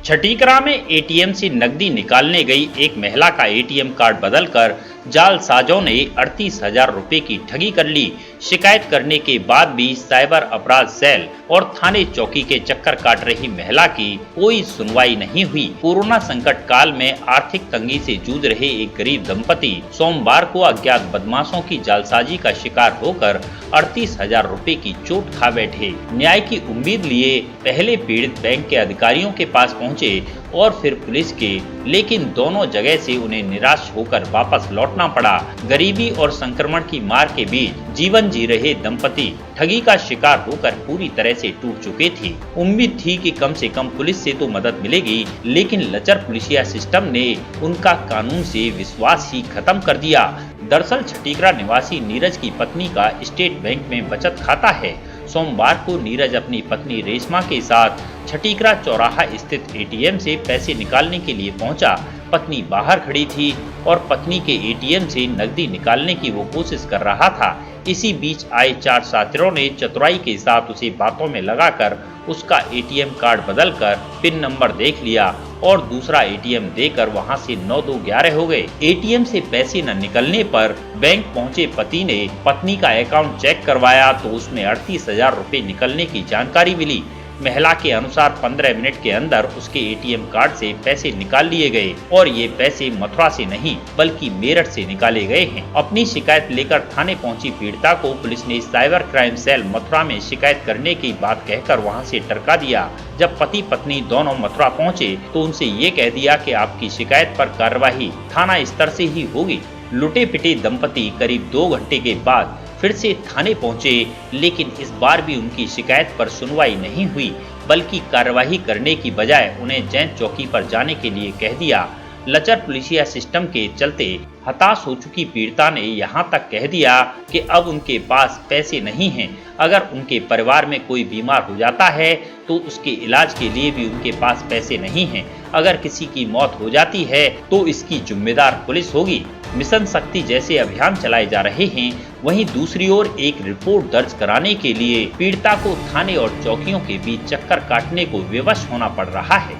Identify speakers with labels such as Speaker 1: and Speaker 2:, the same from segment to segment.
Speaker 1: छठीकरा में एटीएम से नकदी निकालने गई एक महिला का एटीएम कार्ड बदलकर जालसाजों ने 38,000 रुपए की ठगी कर ली। शिकायत करने के बाद भी साइबर अपराध सेल और थाने चौकी के चक्कर काट रही महिला की कोई सुनवाई नहीं हुई। कोरोना संकट काल में आर्थिक तंगी से जूझ रहे एक गरीब दंपति सोमवार को अज्ञात बदमाशों की जालसाजी का शिकार होकर 38,000 रुपए की चोट खा बैठे। न्याय की उम्मीद लिए पहले पीड़ित बैंक के अधिकारियों के पास पहुंचे और फिर पुलिस के, लेकिन दोनों जगह से उन्हें निराश होकर वापस लौटना पड़ा। गरीबी और संक्रमण की मार के बीच जीवन जी रहे दंपति ठगी का शिकार होकर पूरी तरह से टूट चुके थे। उम्मीद थी कि कम से कम पुलिस से तो मदद मिलेगी, लेकिन लचर पुलिसिया सिस्टम ने उनका कानून से विश्वास ही खत्म कर दिया। दरअसल छठीकरा निवासी नीरज की पत्नी का स्टेट बैंक में बचत खाता है। सोमवार को नीरज अपनी पत्नी रेशमा के साथ छठीकरा चौराहा स्थित एटीएम से पैसे निकालने के लिए पहुंचा। पत्नी बाहर खड़ी थी और पत्नी के एटीएम से नकदी निकालने की वो कोशिश कर रहा था। इसी बीच आए 4 साथियों ने चतुराई के साथ उसे बातों में लगाकर उसका एटीएम कार्ड बदलकर पिन नंबर देख लिया और दूसरा एटीएम देकर वहां से 9-2-11 हो गए। एटीएम से पैसे न निकलने पर बैंक पहुंचे पति ने पत्नी का अकाउंट चेक करवाया तो उसमें 38,000 रुपए निकलने की जानकारी मिली। महिला के अनुसार 15 मिनट के अंदर उसके एटीएम कार्ड से पैसे निकाल लिए गए और ये पैसे मथुरा से नहीं बल्कि मेरठ से निकाले गए हैं। अपनी शिकायत लेकर थाने पहुंची पीड़िता को पुलिस ने साइबर क्राइम सेल मथुरा में शिकायत करने की बात कहकर वहां से टरका दिया। जब पति पत्नी दोनों मथुरा पहुंचे तो उनसे ये कह दिया कि आपकी शिकायत पर कार्यवाही थाना स्तर से ही होगी। लुटे पिटे दंपति करीब 2 घंटे के बाद फिर से थाने पहुंचे, लेकिन इस बार भी उनकी शिकायत पर सुनवाई नहीं हुई, बल्कि कार्यवाही करने की बजाय उन्हें जैन चौकी पर जाने के लिए कह दिया। लचर पुलिसिया सिस्टम के चलते हताश हो चुकी पीड़िता ने यहां तक कह दिया कि अब उनके पास पैसे नहीं हैं। अगर उनके परिवार में कोई बीमार हो जाता है तो उसके इलाज के लिए भी उनके पास पैसे नहीं हैं। अगर किसी की मौत हो जाती है तो इसकी जिम्मेदार पुलिस होगी। मिशन शक्ति जैसे अभियान चलाए जा रहे हैं, वहीं दूसरी ओर एक रिपोर्ट दर्ज कराने के लिए पीड़िता को थाने और चौकियों के बीच चक्कर काटने को विवश होना पड़ रहा है।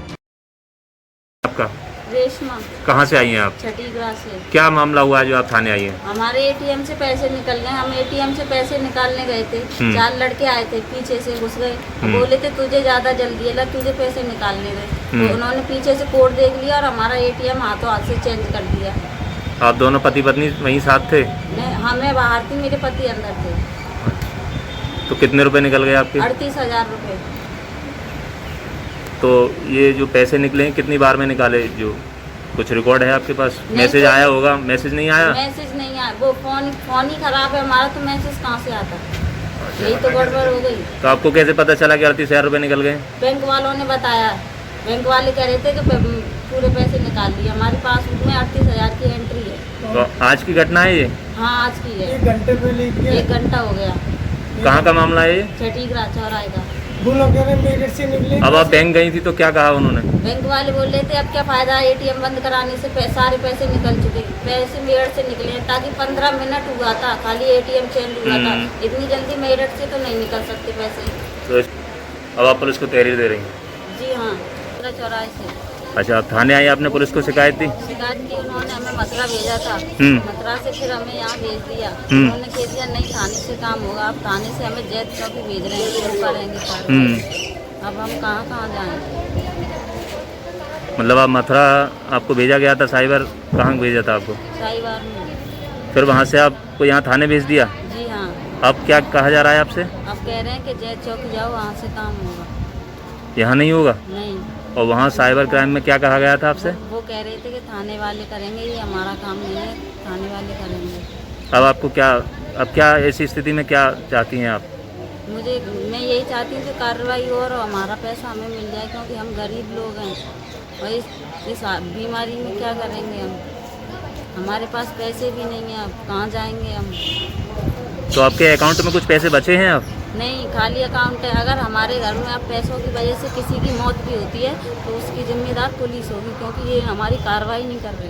Speaker 2: आपका
Speaker 3: रेशमा।
Speaker 2: कहाँ से आई हैं आप?
Speaker 3: छठीकरा से।
Speaker 2: क्या मामला हुआ जो आप थाने आई हैं?
Speaker 3: हमारे एटीएम से पैसे निकल गए। हम एटीएम से पैसे निकालने गए थे। 4 लड़के आए थे, पीछे से घुस गए। बोले थे तुझे ज्यादा जल्दी है, तुझे पैसे निकालने गए। तो उन्होंने पीछे से कोड देख लिया और हमारा एटीएम हाथों हाथ से चेंज कर दिया।
Speaker 2: आप दोनों पति पत्नी वहीं साथ थे?
Speaker 3: मैं बाहर थी, मेरे पति अंदर थे।
Speaker 2: तो कितने रुपए निकल गए आपके?
Speaker 3: 38,000 रुपए।
Speaker 2: तो ये जो पैसे निकले हैं कितनी बार में निकाले? जो कुछ रिकॉर्ड है आपके पास? मैसेज आया होगा? मैसेज नहीं आया?
Speaker 3: मैसेज नहीं आया, वो फोन ही खराब है हमारा, तो मैसेज कहाँ से आता? यही तो गड़बड़ हो गई।
Speaker 2: तो आपको कैसे पता चला कि 38,000 रुपए निकल गए?
Speaker 3: बैंक वालों ने बताया। बैंक वाले कह रहे थे कि पूरे पैसे निकाल लिए। हमारे पास उसमें 38,000 की एंट्री है।
Speaker 2: तो आज की घटना है ये?
Speaker 3: हाँ, आज की है।
Speaker 4: 1 घंटे पहले
Speaker 3: 1 घंटा हो गया।
Speaker 2: कहाँ का मामला है ये?
Speaker 3: छठीकरा चौराहे का।
Speaker 4: वो लोग कह रहे मेरठ से निकले।
Speaker 2: अब आप बैंक गई थी तो क्या कहा उन्होंने?
Speaker 3: बैंक वाले बोल रहे थे अब क्या फायदा, एटीएम बंद कराने से सारे पैसे निकल चुके। पैसे मेरठ से निकले हैं, ताकि 15 मिनट हुआ था, खाली एटीएम चेंज हुआ था। इतनी जल्दी मेरठ से तो नहीं निकल सकते पैसे।
Speaker 2: तो अब आप पुलिस को तहरीर दे रही हैं?
Speaker 3: जी हाँ, चौराहे से।
Speaker 2: अच्छा, आप थाने आई, आपने पुलिस को शिकायत दी?
Speaker 3: शिकायत की, उन्होंने हमें मथुरा भेजा था। मथुरा से फिर हमें यहाँ भेज दिया। उन्होंने कह दिया नहीं थाने से काम होगा, अब थाने से हमें जैत चौकी भेज रहे हैं, फिर करेंगे। अब हम कहाँ जाएं?
Speaker 2: मतलब आप मथुरा आपको भेजा गया था, साइबर कहाँ भेजा था आपको?
Speaker 3: साइबर में।
Speaker 2: फिर वहाँ से आपको यहाँ थाने भेज दिया?
Speaker 3: जी हाँ।
Speaker 2: अब क्या कहा जा रहा है आपसे?
Speaker 3: अब कह रहे हैं कि जैत चौकी जाओ, वहाँ से काम होगा।
Speaker 2: यहाँ नहीं होगा?
Speaker 3: नहीं।
Speaker 2: और वहाँ साइबर क्राइम में क्या कहा गया था आपसे?
Speaker 3: वो कह रहे थे कि थाने वाले करेंगे, ये हमारा काम नहीं है, थाने वाले करेंगे।
Speaker 2: अब आपको क्या, अब क्या ऐसी स्थिति में क्या चाहती हैं आप?
Speaker 3: मैं यही चाहती हूँ कि कार्रवाई हो और हमारा पैसा हमें मिल जाए, क्योंकि हम गरीब लोग हैं और इस बीमारी में क्या करेंगे हम? हमारे पास पैसे भी नहीं हैं, अब कहाँ जाएंगे हम?
Speaker 2: तो आपके अकाउंट में कुछ पैसे बचे हैं अब?
Speaker 3: नहीं, खाली अकाउंट है। अगर हमारे घर में अब पैसों की वजह से किसी की मौत भी होती है तो उसकी जिम्मेदार पुलिस होगी, क्योंकि ये हमारी कार्रवाई नहीं कर रहे।